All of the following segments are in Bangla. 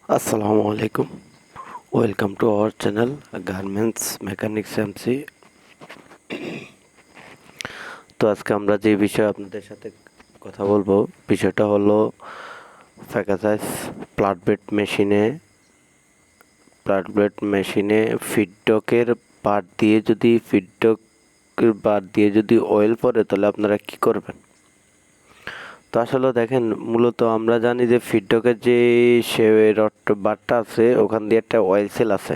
আসসালামু আলাইকুম। Welcome to our channel garments mechanics MC. তো আজকে আমরা যে বিষয়ে আপনাদের সাথে কথা বলবো, বিষয়টা হলো ফ্যাকাসাইজ প্লাট ব্লেড মেশিনে ফিডডকের পার্ট দিয়ে যদি অয়েল পড়ে তাহলে আপনারা কি করবেন। তো আসলে দেখেন, মূলত আমরা জানি যে ফিডডকের যে সে রড বারটা আছে ওখান দিয়ে একটা অয়েল সেল আছে।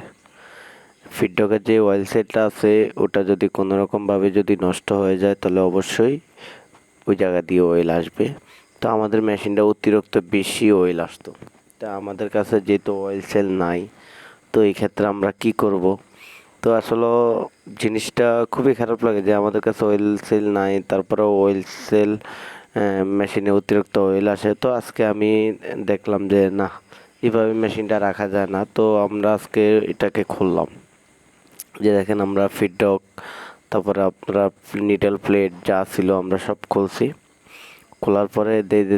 ফিডডকের যে অয়েল সেলটা আছে ওটা যদি কোনো রকমভাবে যদি নষ্ট হয়ে যায় তাহলে অবশ্যই ওই জায়গা দিয়ে অয়েল আসবে। তো আমাদের মেশিনটা অতিরিক্ত বেশি অয়েল আসতো, তা আমাদের কাছে যেহেতু অয়েল সেল নাই, তো এই ক্ষেত্রে আমরা কি করব। তো আসলে জিনিসটা খুবই খারাপ লাগে যে আমাদের কাছে অয়েল সেল নাই, তারপরেও অয়েল সেল মেশিনে অতিরিক্ত অয়েল আসে। তো আজকে আমি দেখলাম যে না, এভাবে মেশিনটা রাখা যায় না, তো আমরা আজকে এটাকে খুললাম। যে দেখেন আমরা ফিডডক, তারপরে আপনারা নিডল প্লেট যা ছিল আমরা সব খুলছি। খোলার পরে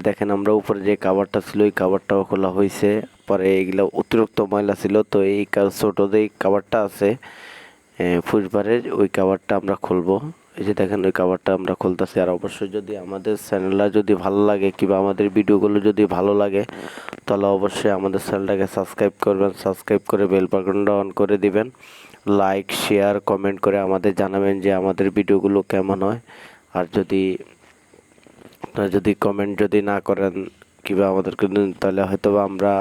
দেখেন আমরা উপরে যে কাভারটা ছিল ওই কাভারটাও খোলা হয়েছে। পরে এগুলো অতিরিক্ত ময়লা ছিল, তো এই ছোটো যে কাভারটা আছে ফুসবারের ওই কাভারটা আমরা খুলবো। এই যে দেখেন ওই কাভারটা আমরা খুলতেছি। আর অবশ্যই যদি আমাদের চ্যানেলটা যদি ভালো লাগে কিংবা আমাদের ভিডিওগুলো যদি ভালো লাগে তাহলে অবশ্যই আমাদের চ্যানেলটাকে সাবস্ক্রাইব করবেন, সাবস্ক্রাইব করে বেল বাটনটা অন করে দিবেন। লাইক শেয়ার কমেন্ট করে আমাদের জানাবেন যে আমাদের ভিডিওগুলো কেমন হয়। আর যদি আপনারা যদি কমেন্ট যদি না করেন কিংবা আমাদেরকে তাহলে হয়তো আমরা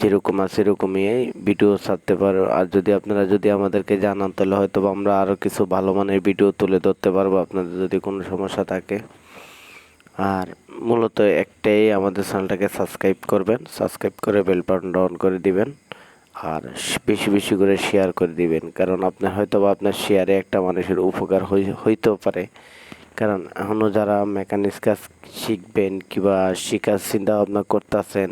যেরকম আছে সেরকমই ভিডিও ছাড়তে পারো। আর যদি আপনারা যদি আমাদেরকে জানান তাহলে হয়তো আমরা আরও কিছু ভালো মানের ভিডিও তুলে ধরতে পারবো আপনাদের যদি কোনো সমস্যা থাকে। আর মূলত একটাই, আমাদের চ্যানেলটাকে সাবস্ক্রাইব করবেন, সাবস্ক্রাইব করে বেল বাটনটা অন করে দিবেন। আর বেশি বেশি করে শেয়ার করে দিবেন, কারণ আপনার হয়তো বা আপনার শেয়ারে একটা মানুষের উপকার হইতেও পারে। কারণ এখনও যারা মেকানিক্স কাজ শিখবেন কিংবা শেখার চিন্তা ভাবনা করতেছেন,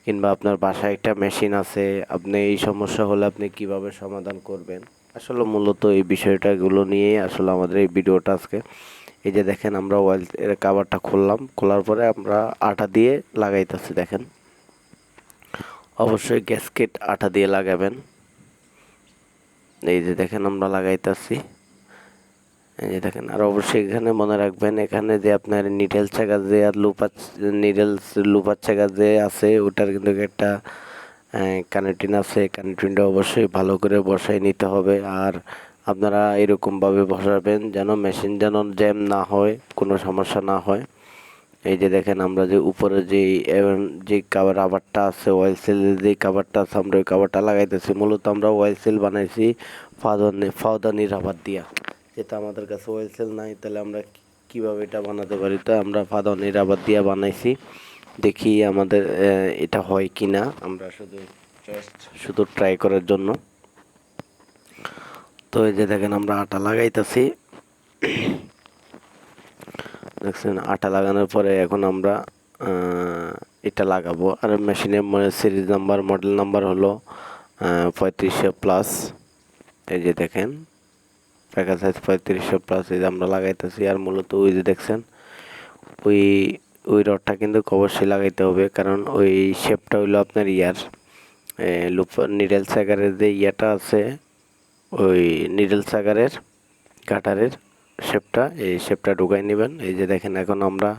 কিংবা আপনার বাসায় একটা মেশিন আছে, আপনি এই সমস্যা হলে আপনি কিভাবে সমাধান করবেন, আসলে মূলত এই বিষয়টাগুলো নিয়েই আসলে আমাদের এই ভিডিওটা আজকে। এই যে দেখেন আমরা অয়েল এর কাভারটা খুললাম, খোলার পরে আমরা আটা দিয়ে লাগাইতেছি। দেখেন অবশ্যই গ্যাসকেট আটা দিয়ে লাগাবেন। এই যে দেখেন আমরা লাগাইতেছি। এই যে দেখেন, আর অবশ্যই এখানে মনে রাখবেন, এখানে যে আপনার নিডেল চাকা যে আর লুপার চাকা যে আছে ওটার কিন্তু একটা কানেক্টিং আছে। কানেক্টিংটা অবশ্যই ভালো করে বসাই নিতে হবে। আর আপনারা এরকমভাবে বসাবেন যেন মেশিন যেন জ্যাম না হয়, কোনো সমস্যা না হয়। এই যে দেখেন আমরা যে উপরে যে কাভার রাবারটা আছে, অয়েল সেলের যে কাভারটা আছে, আমরা ওই কাভারটা লাগাইতেছি। মূলত আমরা অয়েল সেল বানাইছি ফাউদানি রাবার দিয়া, যেটা আমাদের কাছে অয়েল সেল নাই, তাহলে আমরা কিভাবে এটা বানাতে পারি। তো আমরা ফাউদানি রাবার দিয়া বানাইছি, দেখি আমাদের এটা হয় কি না, আমরা শুধু ট্রাই করার জন্য। তো এই যে দেখেন আমরা আটা লাগাইতেছি, দেখছেন আটা লাগানোর পরে এখন আমরা এটা লাগাবো। আর মেশিনের সিরিজ নাম্বার মডেল নাম্বার হলো 3500+। এই যে দেখেন প্যাকেজ সাইজ 3500+, এই যে আমরা লাগাইতেছি। আর মূলত ওই যে দেখছেন ওই ওই রডটা কিন্তু অবশ্যই লাগাইতে হবে, কারণ ওই শেপটা হইলো আপনার নিডেল সাগারের যে ইয়াটা আছে, ওই নিডেল সাগারের কাটারের শেপটা, এই শেপটা ঢুকাই নেবেন। এই যে দেখেন এখন আমরা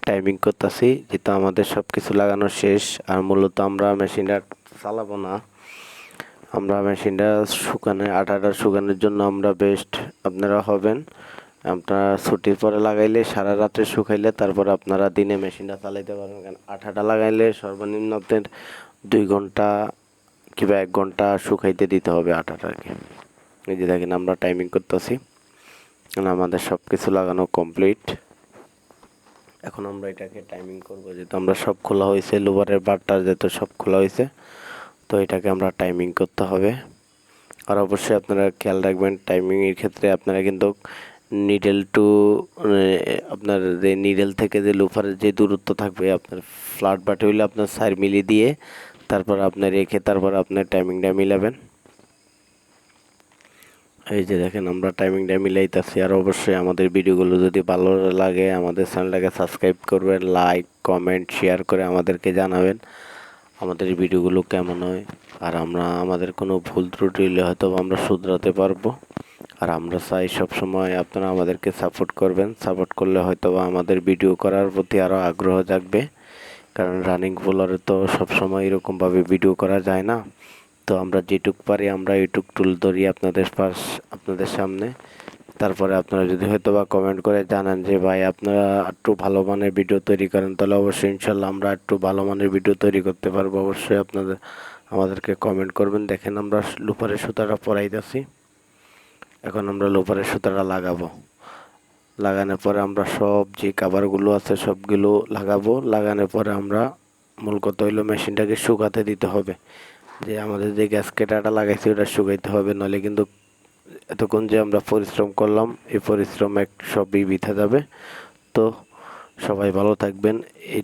টাইমিং করতেছি, যেহেতু আমাদের সব কিছু লাগানো শেষ। আর মূলত আমরা মেশিনটা চালাবো না, আমরা মেশিনটা আটাটা শুকানোর জন্য আমরা বেস্ট আপনারা হবেন। আপনারা ছুটির পরে লাগাইলে সারা রাত্রে শুকাইলে তারপর আপনারা দিনে মেশিনটা চালাইতে পারবেন। কারণ আটাটা লাগাইলে সর্বনিম্ন আপনার 2 ঘন্টা কিংবা 1 ঘন্টা শুকাইতে দিতে হবে আটাটাকে। এই যে দেখেন আমরা টাইমিং করতেছি, আমাদের সব কিছু লাগানো কমপ্লিট। এখন আমরা এটাকে টাইমিং করব, যেহেতু আমরা সব খোলা হয়েছে, লোভারের বারটা যেহেতু সব খোলা হয়েছে, তো এটাকে আমরা টাইমিং করতে হবে। আর অবশ্যই আপনারা খেয়াল রাখবেন টাইমিংয়ের ক্ষেত্রে আপনারা কিন্তু নিডেল টু আপনার যে নিডেল থেকে যে লোফারের যে দূরত্ব থাকবে, আপনার ফ্ল্যাট বাটে হইলে আপনার 4 মিলি দিয়ে তারপর আপনার রেখে তারপর আপনার টাইমিংটা মিলাবেন। এই যে দেখেন আমরা টাইমিংটা মিলাইতেছি। আর অবশ্যই আমাদের ভিডিওগুলো যদি ভালো লাগে আমাদের চ্যানেলটাকে সাবস্ক্রাইব করবেন, লাইক কমেন্ট শেয়ার করে আমাদেরকে জানাবেন। আমাদের ভিডিওগুলো কেমন হয়, আর আমাদের কোনো ভুল ত্রুটি হলে হয়তো আমরা শুধরাতে পারবো। আর আমরা চাই সবসময় আপনারা আমাদেরকে সাপোর্ট করবেন, সাপোর্ট করলে হয়তো আমাদের ভিডিও করার প্রতি আরও আগ্রহ জাগবে। কারণ রানিং বোলারে তো সবসময় এরকমভাবে ভিডিও করা যায় না। তো আমরা যেটুক পারি আমরা এইটুক তুল ধরি আপনাদের সামনে। তারপরে আপনারা যদি হয়তো বা কমেন্ট করে জানান যে ভাই আপনারা একটু ভালো মানের ভিডিও তৈরি করেন, তাহলে অবশ্যই ইনশাল্লাহ আমরা একটু ভালো মানের ভিডিও তৈরি করতে পারবো। অবশ্যই আমাদেরকে কমেন্ট করবেন। দেখেন আমরা লুপারের সুতাটা পরাইতেছি। এখন আমরা লোপারের সুতাটা লাগাবো। লাগানোর পরে আমরা সব যে কাভারগুলো আছে সবগুলো লাগাবো। লাগানোর পরে আমরা মূল কথা হইলো মেশিনটাকে শুকাতে দিতে হবে। যে আমাদের যে গ্যাসকেটারটা লাগাইছি ওটা শুকাইতে হবে, নইলে কিন্তু এতক্ষণ যে আমরা পরিশ্রম করলাম এই পরিশ্রম সবই বৃথা যাবে। তো সবাই ভালো থাকবেন। এই